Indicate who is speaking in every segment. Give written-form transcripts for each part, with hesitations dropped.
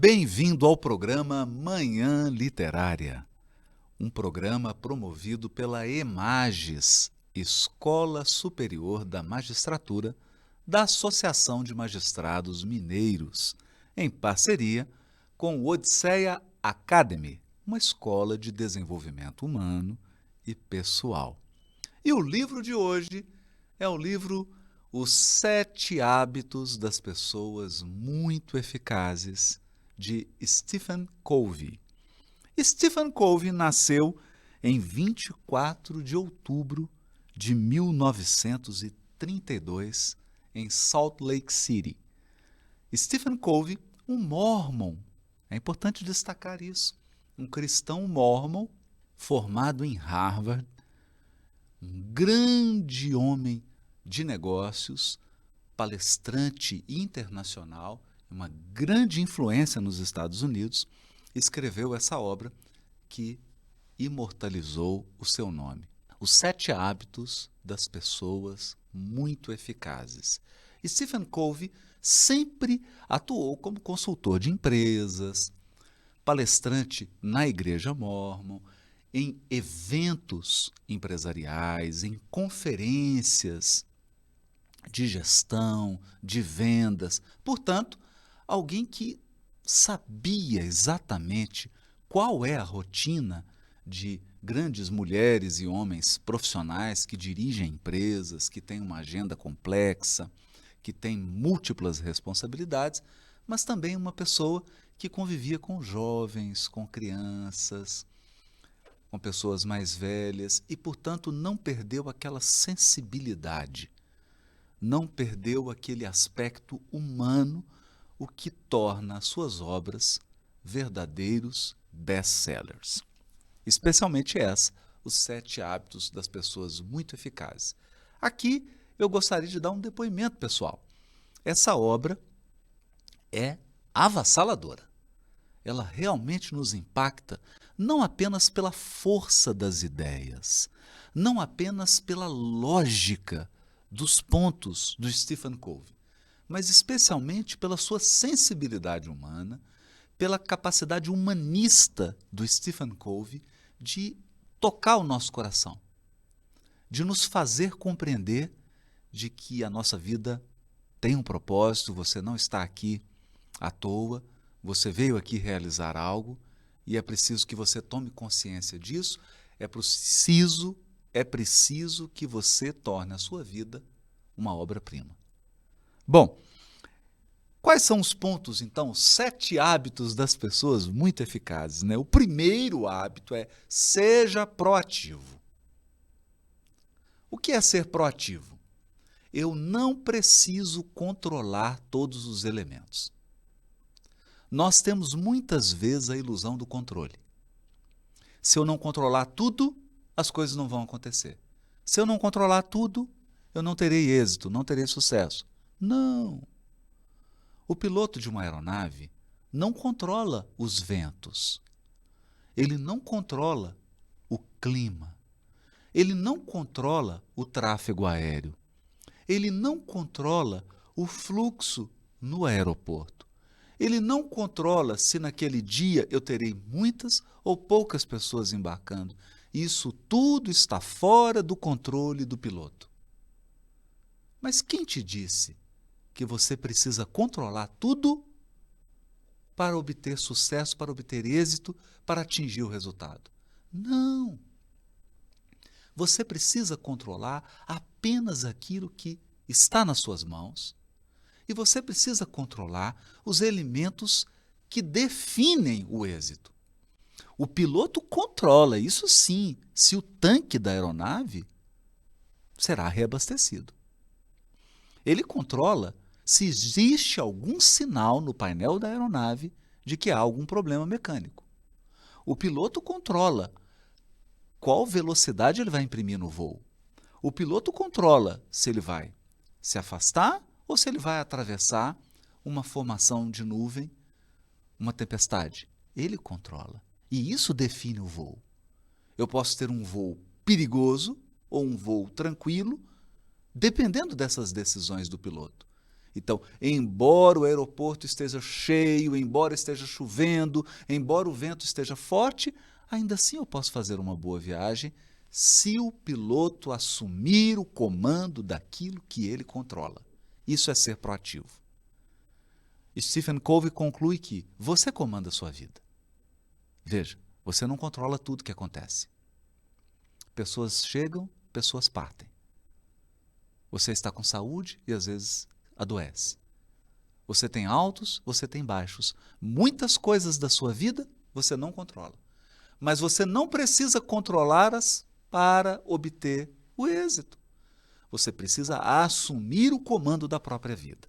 Speaker 1: Bem-vindo ao programa Manhã Literária, um programa promovido pela EMAGES, Escola Superior da Magistratura, da Associação de Magistrados Mineiros, em parceria com o Odisseia Academy, uma escola de desenvolvimento humano e pessoal. E o livro de hoje é o livro Os 7 Hábitos das Pessoas Muito Eficazes, de Stephen Covey. Stephen Covey nasceu em 24 de outubro de 1932, em Salt Lake City. Stephen Covey, um mórmon, é importante destacar isso, um cristão mórmon formado em Harvard, um grande homem de negócios, palestrante internacional, uma grande influência nos Estados Unidos, escreveu essa obra que imortalizou o seu nome. Os 7 Hábitos das Pessoas Muito Eficazes. Stephen Covey sempre atuou como consultor de empresas, palestrante na Igreja Mórmon, em eventos empresariais, em conferências de gestão, de vendas. Portanto, alguém que sabia exatamente qual é a rotina de grandes mulheres e homens profissionais que dirigem empresas, que têm uma agenda complexa, que têm múltiplas responsabilidades, mas também uma pessoa que convivia com jovens, com crianças, com pessoas mais velhas e, portanto, não perdeu aquela sensibilidade, não perdeu aquele aspecto humano, o que torna as suas obras verdadeiros best-sellers. Especialmente essa, Os 7 Hábitos das Pessoas Muito Eficazes. Aqui eu gostaria de dar um depoimento pessoal. Essa obra é avassaladora. Ela realmente nos impacta não apenas pela força das ideias, não apenas pela lógica dos pontos do Stephen Covey, mas especialmente pela sua sensibilidade humana, pela capacidade humanista do Stephen Covey de tocar o nosso coração, de nos fazer compreender de que a nossa vida tem um propósito, você não está aqui à toa, você veio aqui realizar algo e é preciso que você tome consciência disso, é preciso que você torne a sua vida uma obra-prima. Bom, quais são os pontos, então, os 7 hábitos das pessoas muito eficazes, né? O primeiro hábito é: seja proativo. O que é ser proativo? Eu não preciso controlar todos os elementos. Nós temos muitas vezes a ilusão do controle. Se eu não controlar tudo, as coisas não vão acontecer. Se eu não controlar tudo, eu não terei êxito, não terei sucesso. Não. O piloto de uma aeronave não controla os ventos. Ele não controla o clima. Ele não controla o tráfego aéreo. Ele não controla o fluxo no aeroporto. Ele não controla se naquele dia eu terei muitas ou poucas pessoas embarcando. Isso tudo está fora do controle do piloto. Mas quem te disse que você precisa controlar tudo para obter sucesso, para obter êxito, para atingir o resultado? Não. Você precisa controlar apenas aquilo que está nas suas mãos e você precisa controlar os elementos que definem o êxito. O piloto controla, isso sim, se o tanque da aeronave será reabastecido. Ele controla se existe algum sinal no painel da aeronave de que há algum problema mecânico. O piloto controla qual velocidade ele vai imprimir no voo. O piloto controla se ele vai se afastar ou se ele vai atravessar uma formação de nuvem, uma tempestade. Ele controla. E isso define o voo. Eu posso ter um voo perigoso ou um voo tranquilo, dependendo dessas decisões do piloto. Então, embora o aeroporto esteja cheio, embora esteja chovendo, embora o vento esteja forte, ainda assim eu posso fazer uma boa viagem se o piloto assumir o comando daquilo que ele controla. Isso é ser proativo. Stephen Covey conclui que você comanda a sua vida. Veja, você não controla tudo que acontece. Pessoas chegam, pessoas partem. Você está com saúde e às vezes adoece. Você tem altos, você tem baixos. Muitas coisas da sua vida você não controla. Mas você não precisa controlá-las para obter o êxito. Você precisa assumir o comando da própria vida.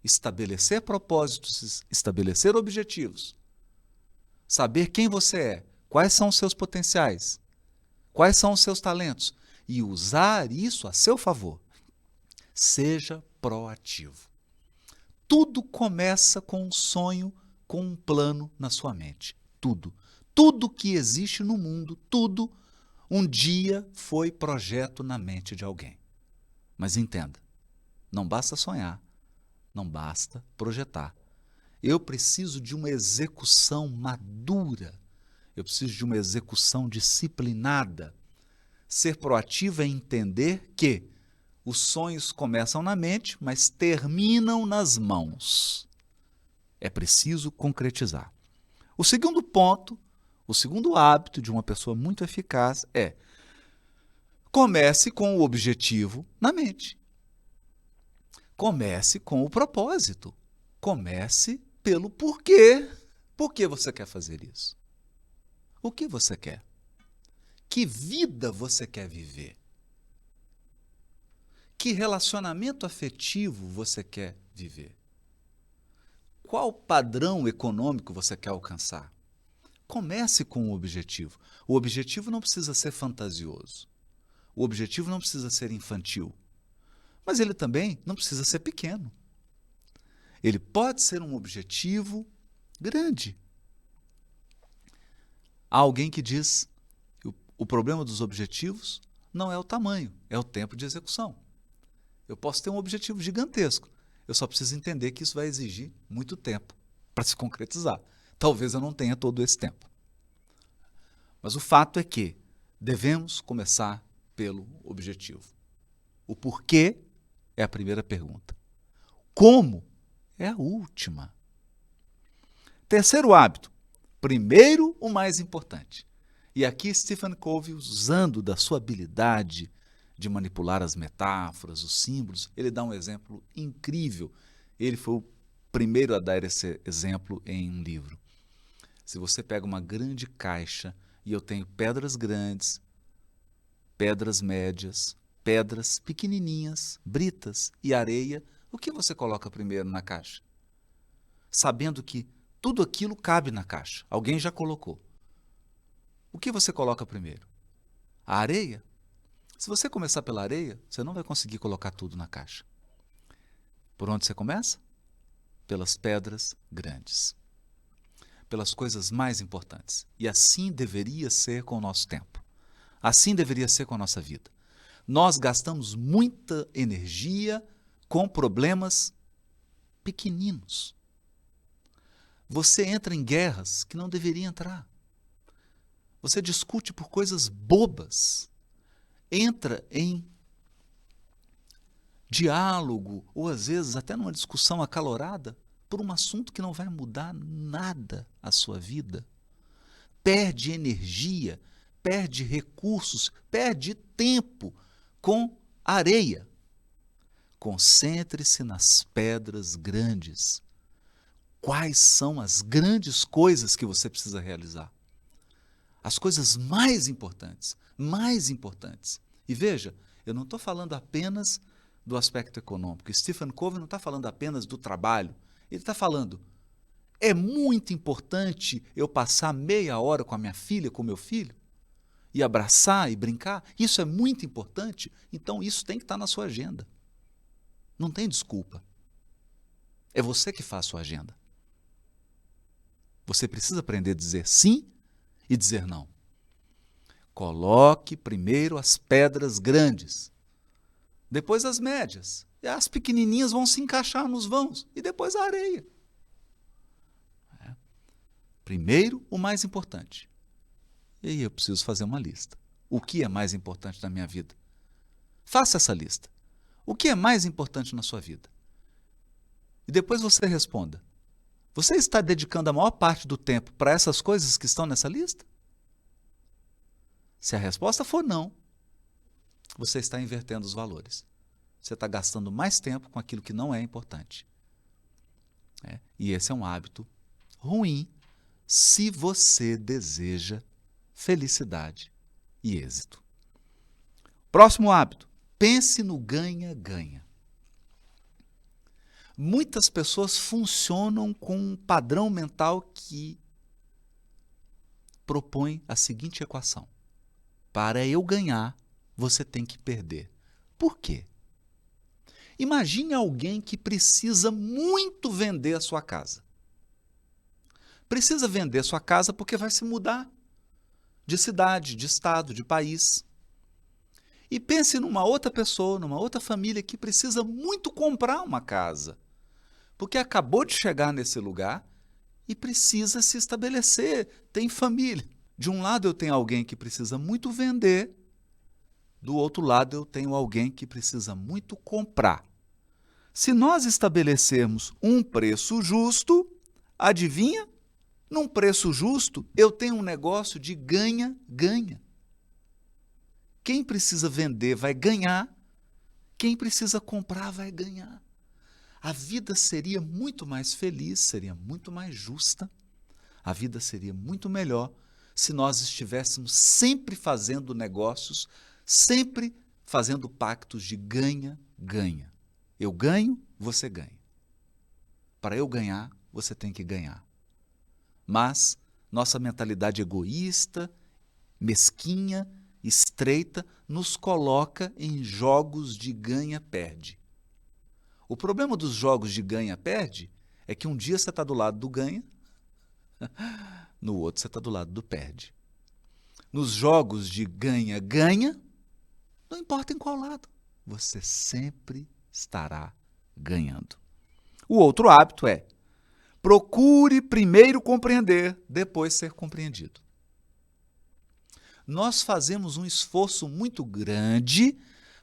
Speaker 1: Estabelecer propósitos, estabelecer objetivos. Saber quem você é, quais são os seus potenciais, quais são os seus talentos e usar isso a seu favor. Seja proativo. Tudo começa com um sonho, com um plano na sua mente. Tudo. Tudo que existe no mundo, tudo, um dia foi projeto na mente de alguém. Mas entenda, não basta sonhar, não basta projetar. Eu preciso de uma execução madura. Eu preciso de uma execução disciplinada. Ser proativo é entender que os sonhos começam na mente, mas terminam nas mãos. É preciso concretizar. O segundo ponto, o segundo hábito de uma pessoa muito eficaz é: comece com o objetivo na mente. Comece com o propósito. Comece pelo porquê. Por que você quer fazer isso? O que você quer? Que vida você quer viver? Que relacionamento afetivo você quer viver? Qual padrão econômico você quer alcançar? Comece com o objetivo. O objetivo não precisa ser fantasioso. O objetivo não precisa ser infantil. Mas ele também não precisa ser pequeno. Ele pode ser um objetivo grande. Há alguém que diz que o problema dos objetivos não é o tamanho, é o tempo de execução. Eu posso ter um objetivo gigantesco, eu só preciso entender que isso vai exigir muito tempo para se concretizar. Talvez eu não tenha todo esse tempo. Mas o fato é que devemos começar pelo objetivo. O porquê é a primeira pergunta. Como é a última. Terceiro hábito. Primeiro, o mais importante. E aqui Stephen Covey, usando da sua habilidade de manipular as metáforas, os símbolos, ele dá um exemplo incrível. Ele foi o primeiro a dar esse exemplo em um livro. Se você pega uma grande caixa e eu tenho pedras grandes, pedras médias, pedras pequenininhas, britas e areia, o que você coloca primeiro na caixa? Sabendo que tudo aquilo cabe na caixa. Alguém já colocou. O que você coloca primeiro? A areia? Se você começar pela areia, você não vai conseguir colocar tudo na caixa. Por onde você começa? Pelas pedras grandes. Pelas coisas mais importantes. E assim deveria ser com o nosso tempo. Assim deveria ser com a nossa vida. Nós gastamos muita energia com problemas pequeninos. Você entra em guerras que não deveria entrar. Você discute por coisas bobas. Entra em diálogo, ou às vezes até numa discussão acalorada, por um assunto que não vai mudar nada a sua vida. Perde energia, perde recursos, perde tempo com areia. Concentre-se nas pedras grandes. Quais são as grandes coisas que você precisa realizar? As coisas mais importantes, mais importantes. E veja, eu não estou falando apenas do aspecto econômico. Stephen Covey não está falando apenas do trabalho. Ele está falando, é muito importante eu passar meia hora com a minha filha, com o meu filho, e abraçar e brincar. Isso é muito importante, então isso tem que estar na sua agenda. Não tem desculpa. É você que faz a sua agenda. Você precisa aprender a dizer sim e dizer não. Coloque primeiro as pedras grandes. depois as médias, e as pequenininhas vão se encaixar nos vãos, e depois a areia. Primeiro, o mais importante. E aí eu preciso fazer uma lista. O que é mais importante na minha vida? Faça essa lista. O que é mais importante na sua vida? E depois você responda. Você está dedicando a maior parte do tempo para essas coisas que estão nessa lista? Se a resposta for não, você está invertendo os valores. Você está gastando mais tempo com aquilo que não é importante. E esse é um hábito ruim se você deseja felicidade e êxito. Próximo hábito. Pense no ganha-ganha. Muitas pessoas funcionam com um padrão mental que propõe a seguinte equação. Para eu ganhar, você tem que perder. Por quê? Imagine alguém que precisa muito vender a sua casa. Precisa vender a sua casa porque vai se mudar de cidade, de estado, de país. E pense numa outra pessoa, numa outra família que precisa muito comprar uma casa, porque acabou de chegar nesse lugar e precisa se estabelecer, tem família. De um lado eu tenho alguém que precisa muito vender, do outro lado eu tenho alguém que precisa muito comprar. Se nós estabelecermos um preço justo, adivinha? Num preço justo, eu tenho um negócio de ganha-ganha. Quem precisa vender vai ganhar, quem precisa comprar vai ganhar. A vida seria muito mais feliz, seria muito mais justa, a vida seria muito melhor se nós estivéssemos sempre fazendo negócios, sempre fazendo pactos de ganha-ganha. Eu ganho, você ganha. Para eu ganhar, você tem que ganhar. Mas nossa mentalidade egoísta, mesquinha, estreita, nos coloca em jogos de ganha-perde. O problema dos jogos de ganha-perde é que um dia você está do lado do ganha, no outro você está do lado do perde. Nos jogos de ganha-ganha, não importa em qual lado, você sempre estará ganhando. O outro hábito é: procure primeiro compreender, depois ser compreendido. Nós fazemos um esforço muito grande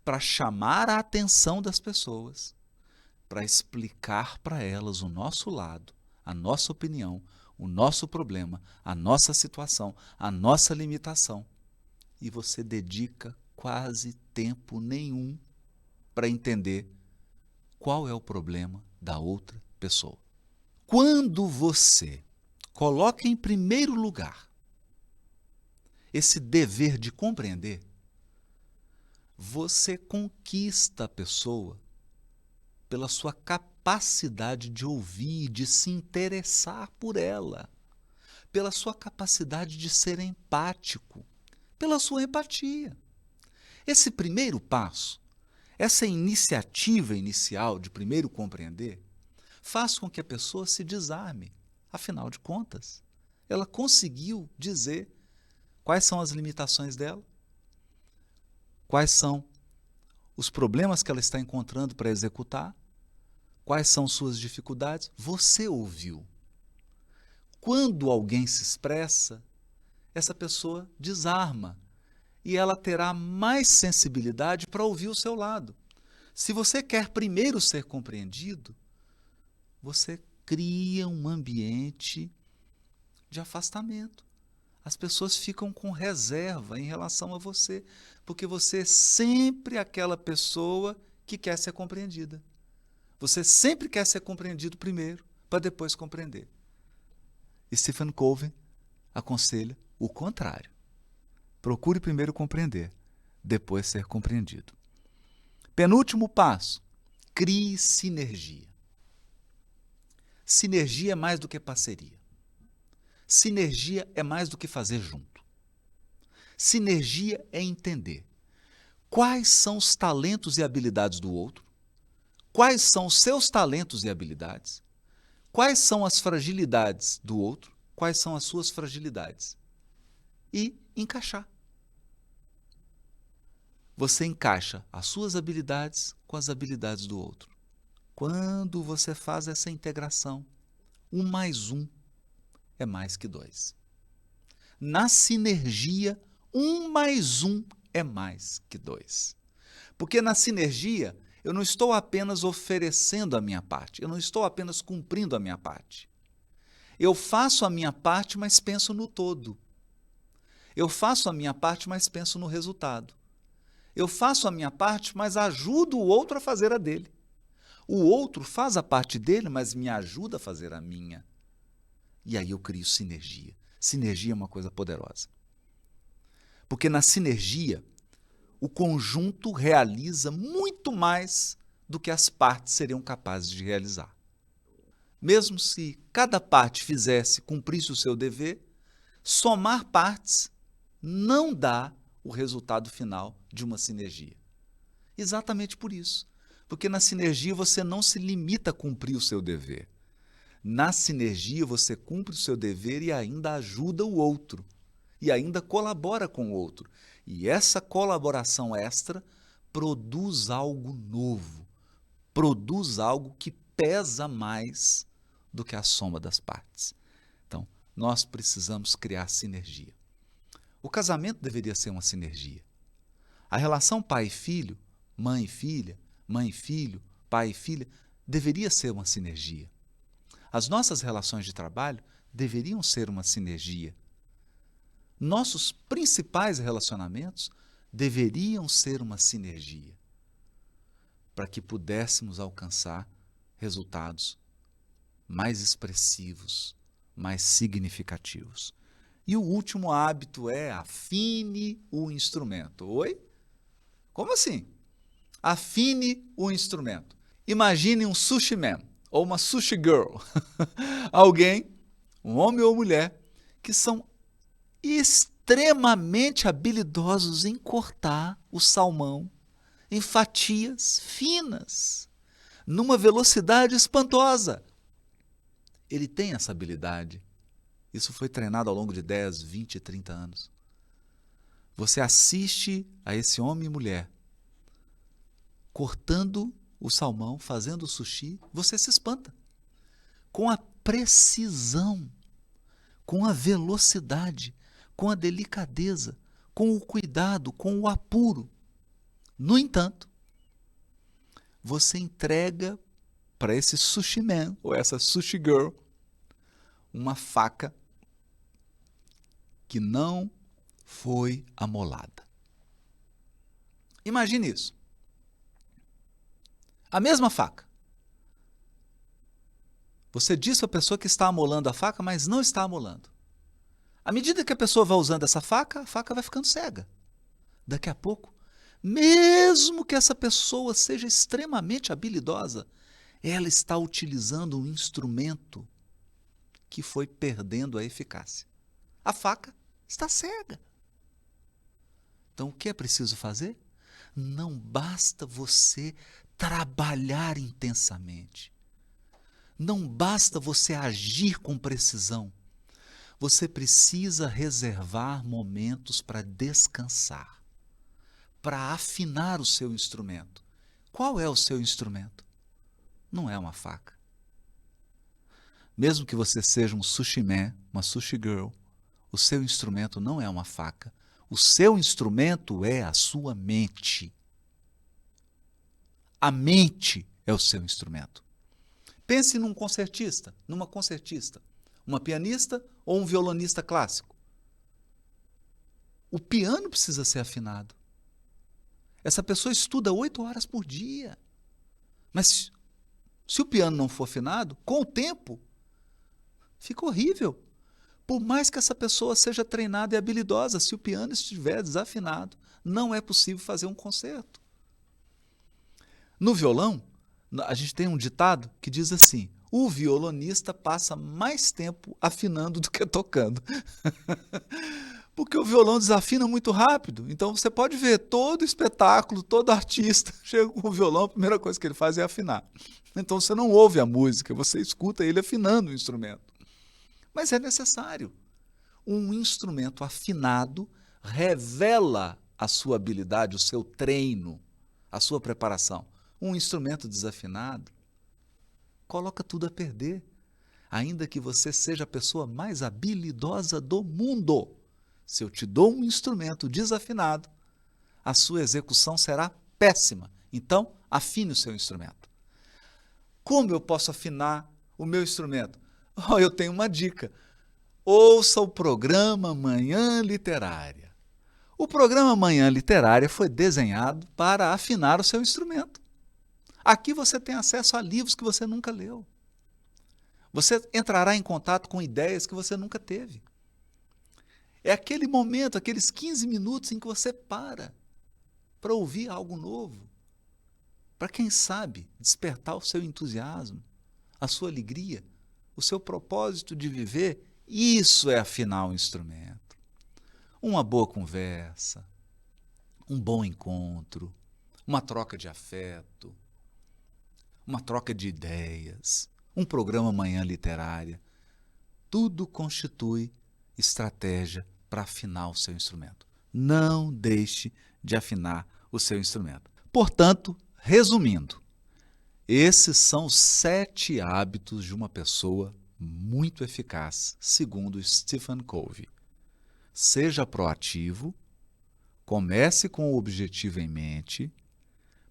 Speaker 1: para chamar a atenção das pessoas, para explicar para elas o nosso lado, a nossa opinião, o nosso problema, a nossa situação, a nossa limitação. E você dedica quase tempo nenhum para entender qual é o problema da outra pessoa. Quando você coloca em primeiro lugar esse dever de compreender, você conquista a pessoa pela sua capacidade de ouvir, de se interessar por ela, pela sua capacidade de ser empático, pela sua empatia. Esse primeiro passo, essa iniciativa inicial de primeiro compreender, faz com que a pessoa se desarme. Afinal de contas, ela conseguiu dizer quais são as limitações dela, quais são os problemas que ela está encontrando para executar, quais são suas dificuldades. Você ouviu. Quando alguém se expressa, essa pessoa desarma e ela terá mais sensibilidade para ouvir o seu lado. Se você quer primeiro ser compreendido, você cria um ambiente de afastamento. As pessoas ficam com reserva em relação a você, porque você é sempre aquela pessoa que quer ser compreendida. Você sempre quer ser compreendido primeiro, para depois compreender. E Stephen Covey aconselha o contrário. Procure primeiro compreender, depois ser compreendido. Penúltimo passo, crie sinergia. Sinergia é mais do que parceria. Sinergia é mais do que fazer junto. Sinergia é entender quais são os talentos e habilidades do outro, quais são os seus talentos e habilidades, quais são as fragilidades do outro, quais são as suas fragilidades, e encaixar. você encaixa as suas habilidades com as habilidades do outro. Quando você faz essa integração, 1 mais 1 é mais que 2. Na sinergia, 1 mais 1 é mais que 2. Porque na sinergia, eu não estou apenas oferecendo a minha parte, eu não estou apenas cumprindo a minha parte. Eu faço a minha parte, mas penso no todo. Eu faço a minha parte, mas penso no resultado. Eu faço a minha parte, mas ajudo o outro a fazer a dele. O outro faz a parte dele, mas me ajuda a fazer a minha. E aí eu crio sinergia. Sinergia é uma coisa poderosa. Porque na sinergia, o conjunto realiza muito mais do que as partes seriam capazes de realizar. Mesmo se cada parte fizesse, cumprisse o seu dever, somar partes não dá o resultado final de uma sinergia. Exatamente por isso. Porque na sinergia você não se limita a cumprir o seu dever. Na sinergia você cumpre o seu dever e ainda ajuda o outro. E ainda colabora com o outro. E essa colaboração extra produz algo novo. Produz algo que pesa mais do que a soma das partes. Então, nós precisamos criar sinergia. O casamento deveria ser uma sinergia. A relação pai e filho, mãe e filha, mãe e filho, pai e filha, deveria ser uma sinergia. As nossas relações de trabalho deveriam ser uma sinergia. Nossos principais relacionamentos deveriam ser uma sinergia, para que pudéssemos alcançar resultados mais expressivos, mais significativos. E o último hábito é afine o instrumento. Oi? Como assim? Afine o instrumento. Imagine um sushi man ou uma sushi girl. Alguém, um homem ou mulher, que são extremamente habilidosos em cortar o salmão em fatias finas, numa velocidade espantosa. Ele tem essa habilidade. Isso foi treinado ao longo de 10, 20, 30 anos. Você assiste a esse homem e mulher cortando o salmão, fazendo o sushi, você se espanta. Com a precisão, com a velocidade, com a delicadeza, com o cuidado, com o apuro. No entanto, você entrega para esse sushi man ou essa sushi girl uma faca que não foi amolada. Imagine isso. A mesma faca. Você diz à pessoa que está amolando a faca, mas não está amolando. À medida que a pessoa vai usando essa faca, a faca vai ficando cega. Daqui a pouco, mesmo que essa pessoa seja extremamente habilidosa, ela está utilizando um instrumento que foi perdendo a eficácia. A faca está cega. Então, o que é preciso fazer? Não basta você trabalhar intensamente. Não basta você agir com precisão. Você precisa reservar momentos para descansar, para afinar o seu instrumento. Qual é o seu instrumento? Não é uma faca. Mesmo que você seja um sushi man, uma sushi girl, o seu instrumento não é uma faca. O seu instrumento é a sua mente. A mente é o seu instrumento. Pense num concertista, numa concertista, uma pianista ou um violonista clássico. O piano precisa ser afinado. Essa pessoa estuda 8 horas por dia. Mas se o piano não for afinado, com o tempo, fica horrível. Por mais que essa pessoa seja treinada e habilidosa, se o piano estiver desafinado, não é possível fazer um concerto. No violão, a gente tem um ditado que diz assim: o violonista passa mais tempo afinando do que tocando. Porque o violão desafina muito rápido. Então você pode ver todo espetáculo, todo artista chega com o violão, a primeira coisa que ele faz é afinar. Então você não ouve a música, você escuta ele afinando o instrumento. Mas é necessário. Um instrumento afinado revela a sua habilidade, o seu treino, a sua preparação? Um instrumento desafinado coloca tudo a perder. Ainda que você seja a pessoa mais habilidosa do mundo, se eu te dou um instrumento desafinado, a sua execução será péssima. Então, afine o seu instrumento. Como eu posso afinar o meu instrumento? Oh, eu tenho uma dica. Ouça o programa Manhã Literária. O programa Manhã Literária foi desenhado para afinar o seu instrumento. Aqui você tem acesso a livros que você nunca leu. Você entrará em contato com ideias que você nunca teve. É aquele momento, aqueles 15 minutos em que você para ouvir algo novo, para quem sabe despertar o seu entusiasmo, a sua alegria, o seu propósito de viver. Isso é afinar o instrumento. Uma boa conversa, um bom encontro, uma troca de afeto, uma troca de ideias, um programa Manhã Literária, tudo constitui estratégia para afinar o seu instrumento. Não deixe de afinar o seu instrumento. Portanto, resumindo, esses são os 7 hábitos de uma pessoa muito eficaz, segundo Stephen Covey. Seja proativo, comece com o objetivo em mente,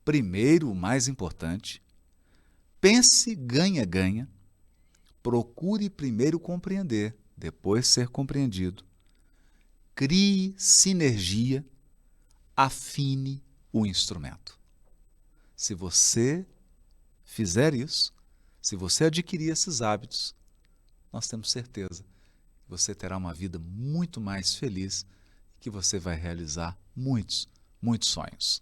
Speaker 1: primeiro o mais importante, pense ganha-ganha, procure primeiro compreender, depois ser compreendido, crie sinergia, afine o instrumento. Se você fizer isso, se você adquirir esses hábitos, nós temos certeza que você terá uma vida muito mais feliz, que você vai realizar muitos, muitos sonhos.